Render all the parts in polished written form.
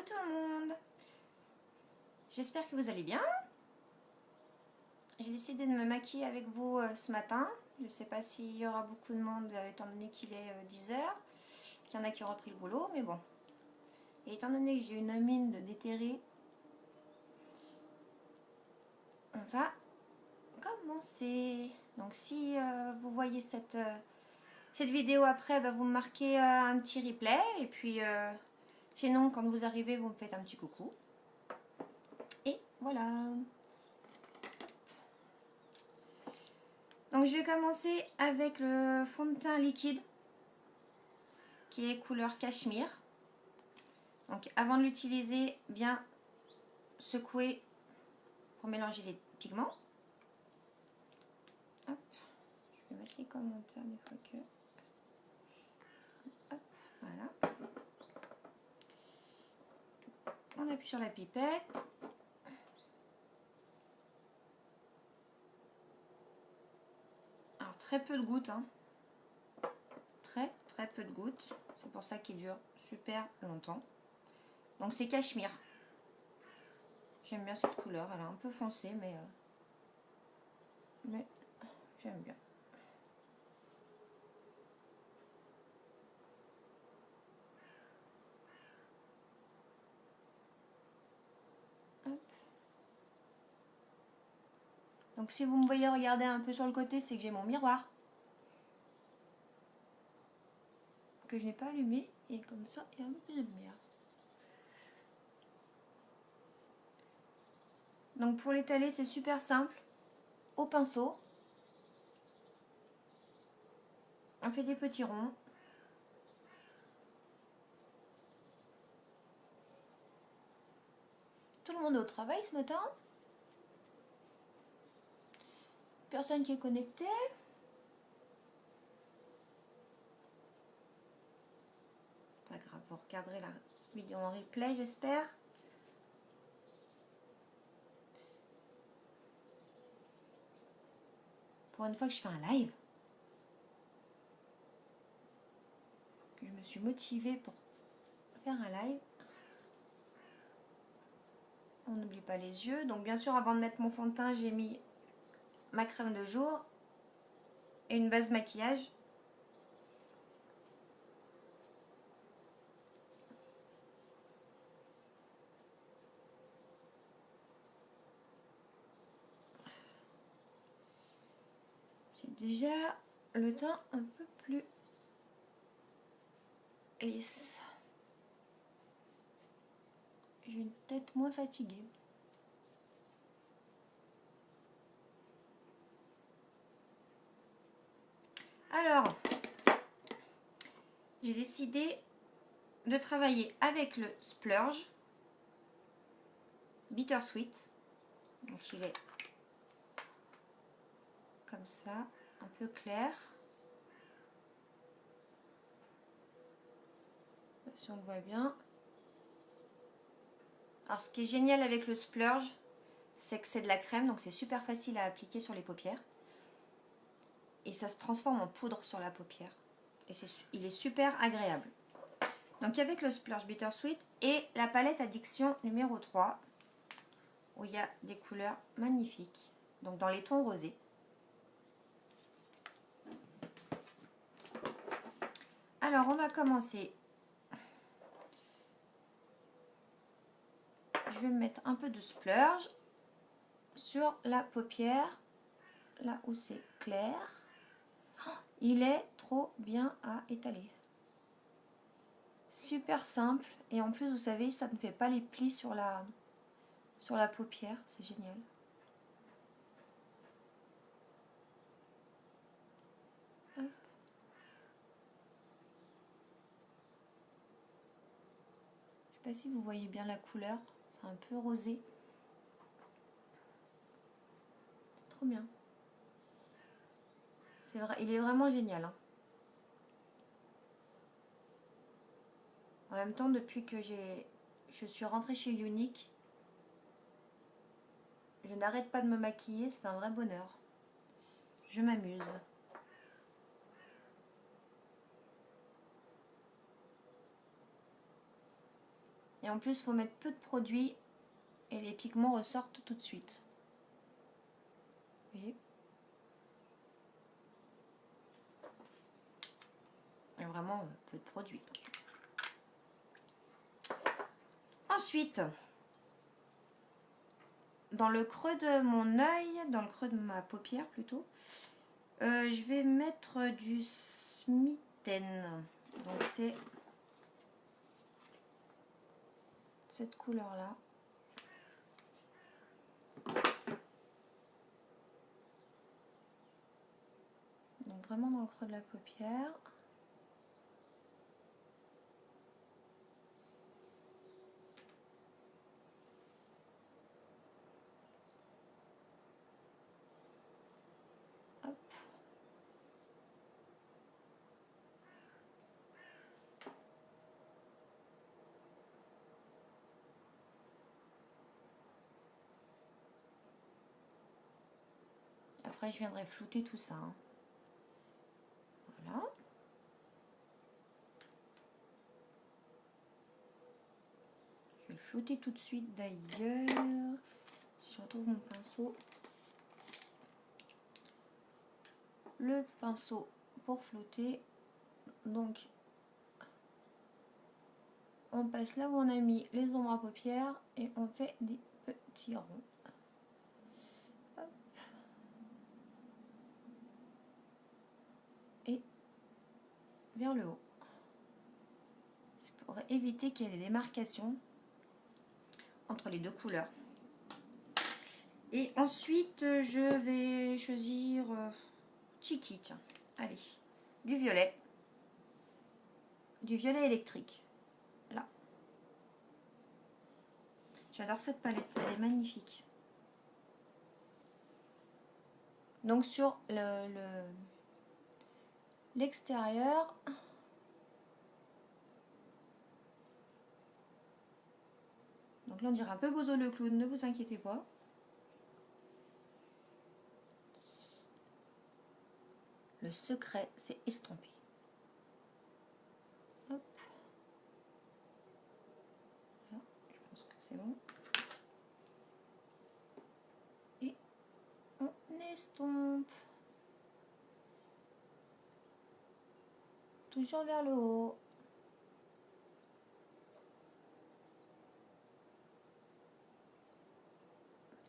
tout le monde, j'espère que vous allez bien. J'ai décidé de me maquiller avec vous ce matin. Je ne sais pas s'il y aura beaucoup de monde étant donné qu'il est 10 h, qu'il y en a qui ont repris le boulot, mais bon. Et étant donné que j'ai une mine de déterré, on va commencer. Donc si vous voyez cette vidéo après, bah, vous me marquez un petit replay. Et puis sinon, quand vous arrivez, vous me faites un petit coucou. Et voilà. Donc je vais commencer avec le fond de teint liquide qui est couleur cachemire. Donc avant de l'utiliser, bien secouer pour mélanger les pigments. Hop. Je vais mettre les commentaires des fois que... Hop, voilà. On appuie sur la pipette. Alors très peu de gouttes, hein. Très peu de gouttes. C'est pour ça qu'il dure super longtemps. Donc c'est cachemire. J'aime bien cette couleur. Elle est un peu foncée, mais j'aime bien. Hop. Donc si vous me voyez regarder un peu sur le côté, c'est que j'ai mon miroir que je n'ai pas allumé, et comme ça il y a un peu plus de lumière. Donc pour l'étaler, c'est super simple. Au pinceau, on fait des petits ronds. Tout le monde est au travail ce matin. Personne qui est connecté. Pas grave, vous regarderez la vidéo en replay, j'espère. Pour une fois que je fais un live, que je me suis motivée pour faire un live. On n'oublie pas les yeux. Donc bien sûr, avant de mettre mon fond de teint, j'ai mis ma crème de jour et une base maquillage. J'ai déjà le teint un peu plus lisse. J'ai une tête moins fatiguée. Alors, j'ai décidé de travailler avec le Splurge Bittersweet. Donc il est comme ça, un peu clair. Si on le voit bien. Alors ce qui est génial avec le Splurge, c'est que c'est de la crème, donc c'est super facile à appliquer sur les paupières. Et ça se transforme en poudre sur la paupière. Et il est super agréable. Donc avec le Splurge Bittersweet et la palette Addiction numéro 3, où il y a des couleurs magnifiques. Donc dans les tons rosés. Alors on va commencer. Je vais mettre un peu de Splurge sur la paupière, là où c'est clair. Il est trop bien à étaler. Super simple. Et en plus, vous savez, ça ne fait pas les plis sur la paupière. C'est génial. Hop. Je sais pas si vous voyez bien la couleur. C'est un peu rosé. C'est trop bien. C'est vrai, il est vraiment génial, hein. En même temps, depuis que je suis rentrée chez Younique, je n'arrête pas de me maquiller, c'est un vrai bonheur. Je m'amuse. Et en plus, il faut mettre peu de produits et les pigments ressortent tout de suite. Vous voyez? Et vraiment peu de produits. Ensuite, dans le creux de mon œil, dans le creux de ma paupière plutôt, je vais mettre du Smitten. Donc c'est cette couleur là. Donc vraiment dans le creux de la paupière. Hop. Après je viendrai flouter tout ça. Hein. Voilà. Je vais le flouter tout de suite d'ailleurs. Si je retrouve mon pinceau. Le pinceau pour flouter. Donc on passe là où on a mis les ombres à paupières et on fait des petits ronds. Hop. Et vers le haut. C'est pour éviter qu'il y ait des démarcations entre les deux couleurs. Et ensuite, je vais choisir Chiki, tiens. Allez, du violet. Du violet électrique. Là. J'adore cette palette, elle est magnifique. Donc sur l'extérieur, donc là on dirait un peu Bozo le clown, ne vous inquiétez pas. Le secret, c'est estomper. Hop. Là, je pense que c'est bon. Et on estompe. Toujours vers le haut.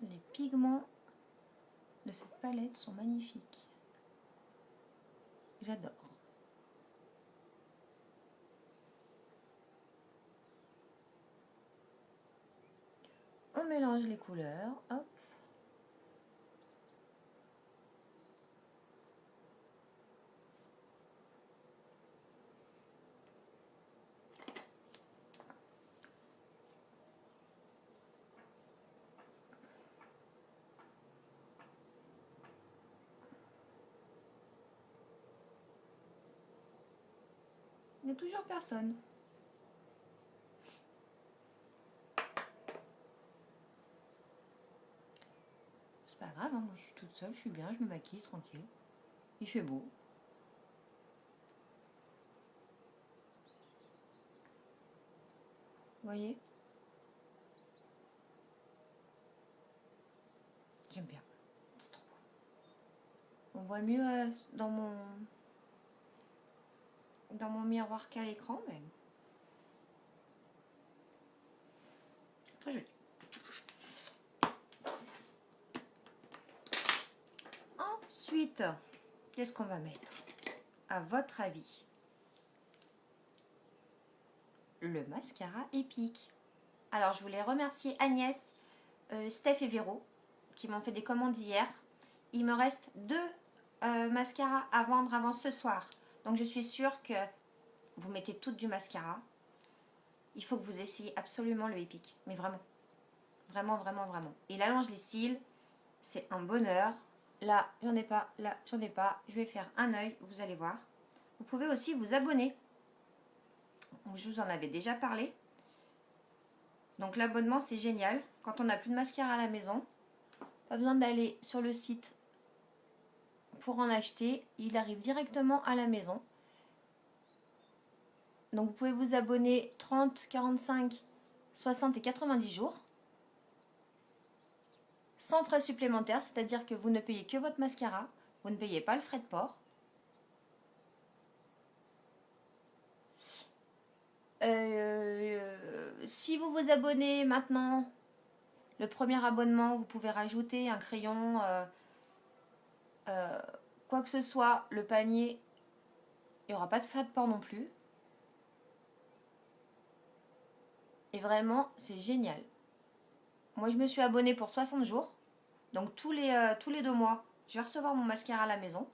Les pigments de cette palette sont magnifiques. J'adore. On mélange les couleurs. Hop. Il n'y a toujours personne. C'est pas grave, hein, moi je suis toute seule, je suis bien, je me maquille tranquille. Il fait beau. Vous voyez? J'aime bien. C'est trop beau. On voit mieux dans mon miroir qu'à l'écran, mais très joli. Ensuite, qu'est-ce qu'on va mettre? À votre avis? Le mascara épique. Alors, je voulais remercier Agnès, Steph et Véro qui m'ont fait des commandes hier. Il me reste 2 mascaras à vendre avant ce soir. Donc, je suis sûre que vous mettez toutes du mascara. Il faut que vous essayiez absolument le épique. Mais vraiment. Vraiment, vraiment, vraiment. Et la longe les cils, c'est un bonheur. Là, j'en ai pas. Là, j'en ai pas. Je vais faire un œil, vous allez voir. Vous pouvez aussi vous abonner. Je vous en avais déjà parlé. Donc l'abonnement c'est génial. Quand on n'a plus de mascara à la maison, pas besoin d'aller sur le site pour en acheter. Il arrive directement à la maison. Donc vous pouvez vous abonner 30, 45, 60 et 90 jours. Sans frais supplémentaires, c'est-à-dire que vous ne payez que votre mascara. Vous ne payez pas le frais de port. Si vous vous abonnez maintenant, le premier abonnement, vous pouvez rajouter un crayon, quoi que ce soit, le panier, il n'y aura pas de frais de port non plus. Et vraiment, c'est génial. Moi, je me suis abonnée pour 60 jours. Donc, tous les 2 mois, je vais recevoir mon mascara à la maison.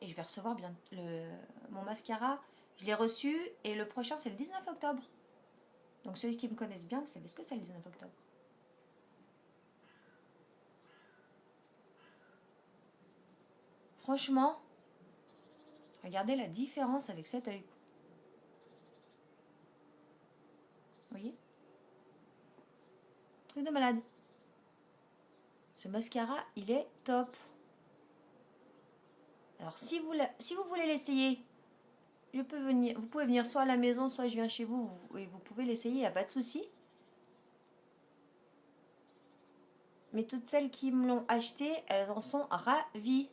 Et je vais recevoir bien mon mascara. Je l'ai reçu et le prochain, c'est le 19 octobre. Donc, ceux qui me connaissent bien, vous savez ce que c'est le 19 octobre. Franchement, regardez la différence avec cet œil. Vous voyez? Truc de malade. Ce mascara, il est top. Alors, si vous voulez l'essayer, vous pouvez venir soit à la maison, soit je viens chez vous et vous pouvez l'essayer, il n'y a pas de souci. Mais toutes celles qui me l'ont acheté, elles en sont ravies.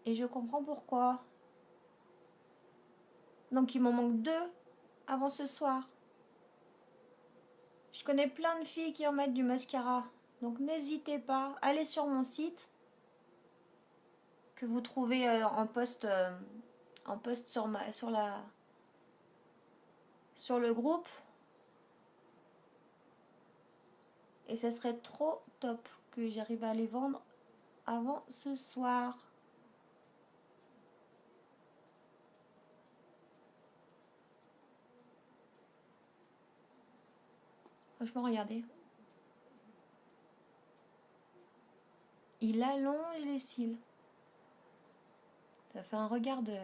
Et je comprends pourquoi. Donc, il m'en manque 2 avant ce soir. Je connais plein de filles qui en mettent du mascara. Donc, n'hésitez pas. Allez sur mon site que vous trouvez en post sur le groupe. Et ça serait trop top que j'arrive à les vendre avant ce soir. Franchement, regardez. Il allonge les cils. Ça fait un regard de...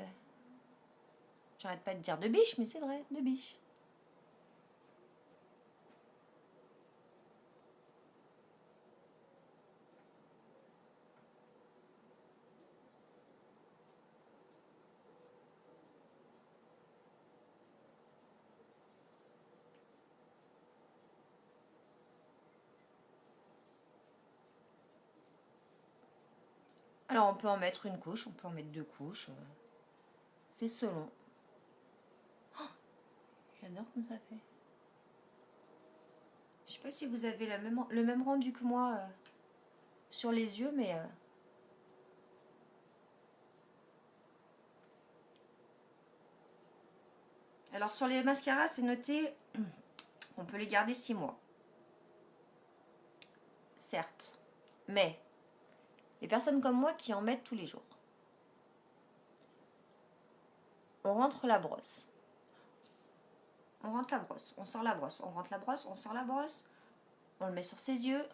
J'arrête pas de dire de biche, mais c'est vrai, de biche. Alors, on peut en mettre une couche, on peut en mettre 2 couches. C'est selon. Oh, j'adore comme ça fait. Je sais pas si vous avez le même rendu que moi sur les yeux, mais... Alors, sur les mascaras, c'est noté, on peut les garder 6 mois. Certes. Mais, les personnes comme moi qui en mettent tous les jours. On rentre la brosse. On rentre la brosse, on sort la brosse, on rentre la brosse, on sort la brosse, on le met sur ses yeux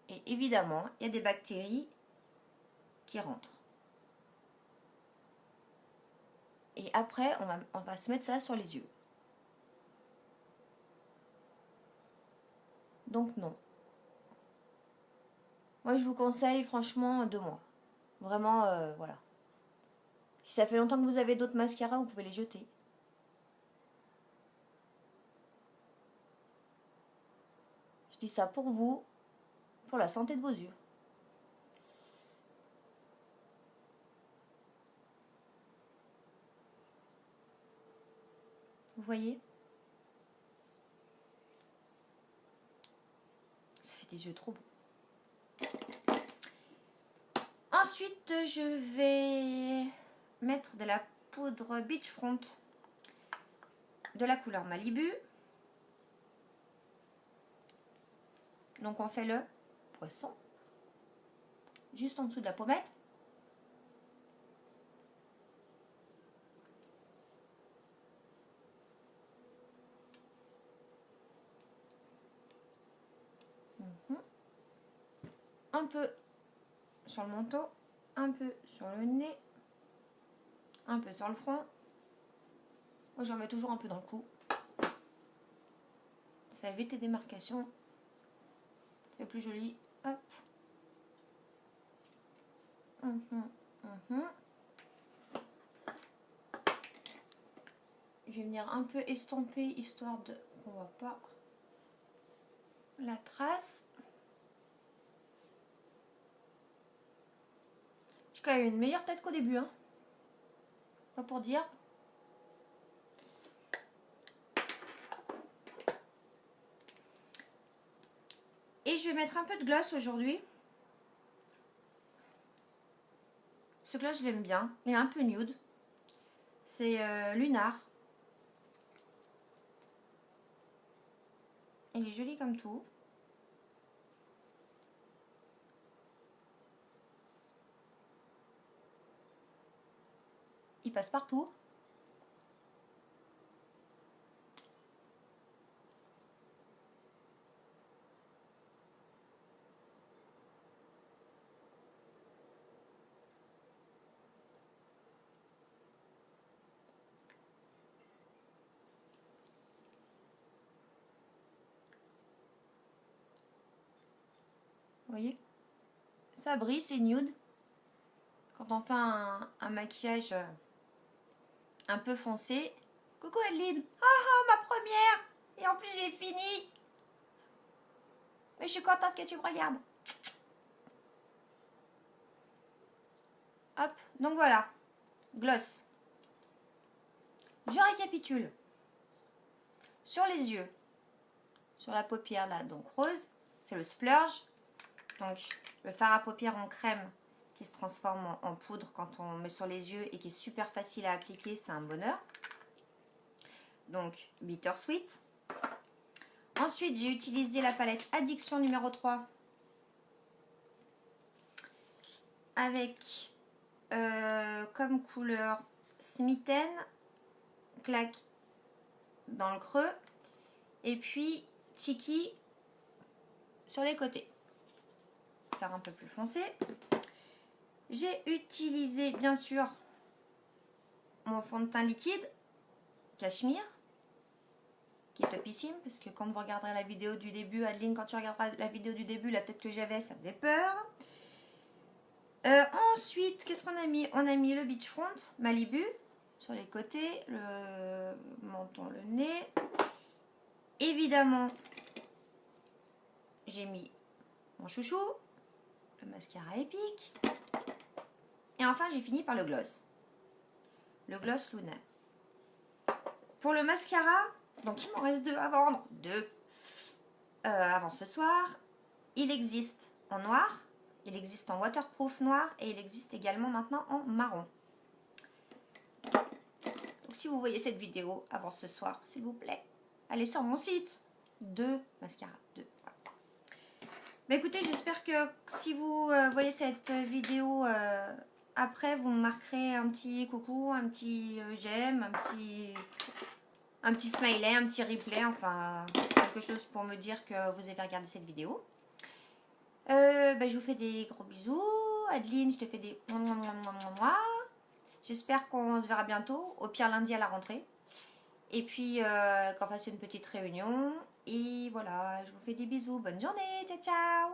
et évidemment, il y a des bactéries qui rentrent. Et après, on va se mettre ça sur les yeux. Donc non. Moi, je vous conseille franchement 2 mois. Vraiment, voilà. Si ça fait longtemps que vous avez d'autres mascaras, vous pouvez les jeter. Je dis ça pour vous, pour la santé de vos yeux. Vous voyez? Ça fait des yeux trop beaux. Ensuite, je vais mettre de la poudre Beachfront de la couleur Malibu. Donc on fait le poisson juste en dessous de la pommette. Un peu sur le menton, un peu sur le nez, un peu sur le front. Moi j'en mets toujours un peu dans le cou. Ça évite les démarcations. C'est plus joli. Hop. Je je vais venir un peu estomper histoire de qu'on voit pas la trace. J'ai quand même une meilleure tête qu'au début, hein. Pas pour dire. Et je vais mettre un peu de gloss aujourd'hui. Ce gloss, je l'aime bien. Il est un peu nude. C'est Lunar. Il est joli comme tout. Il passe partout. Vous voyez? Ça brille, c'est nude. Quand on fait un maquillage un peu foncé. Coucou Adeline. Ah ah, ma première. Et en plus j'ai fini. Mais je suis contente que tu me regardes. Hop, donc voilà. Gloss. Je récapitule. Sur les yeux. Sur la paupière là, donc rose. C'est le splurge. Donc le fard à paupières en crème qui se transforme en poudre quand on met sur les yeux et qui est super facile à appliquer, c'est un bonheur. Donc Bittersweet. Ensuite, j'ai utilisé la palette Addiction numéro 3 avec comme couleur Smitten, claque dans le creux, et puis Cheeky sur les côtés. Faire un peu plus foncé. J'ai utilisé bien sûr mon fond de teint liquide Cachemire, qui est topissime, parce que quand vous regarderez la vidéo du début, Adeline, quand tu regarderas la vidéo du début, la tête que j'avais, ça faisait peur. Ensuite, qu'est-ce qu'on a mis? On a mis le Beachfront Malibu sur les côtés, le menton, le nez. Évidemment, j'ai mis mon chouchou, le mascara épique. Et enfin, j'ai fini par le gloss. Le gloss Luna. Pour le mascara, donc il m'en reste 2 à vendre. 2 avant ce soir. Il existe en noir, il existe en waterproof noir et il existe également maintenant en marron. Donc si vous voyez cette vidéo avant ce soir, s'il vous plaît, allez sur mon site. 2 mascaras. 2. Voilà. Mais écoutez, j'espère que si vous voyez cette vidéo après, vous me marquerez un petit coucou, un petit j'aime, un petit smiley, un petit replay, enfin quelque chose pour me dire que vous avez regardé cette vidéo. Je vous fais des gros bisous. Adeline, je te fais des moi. J'espère qu'on se verra bientôt, au pire lundi à la rentrée. Et puis qu'on fasse une petite réunion. Et voilà, je vous fais des bisous. Bonne journée, ciao ciao.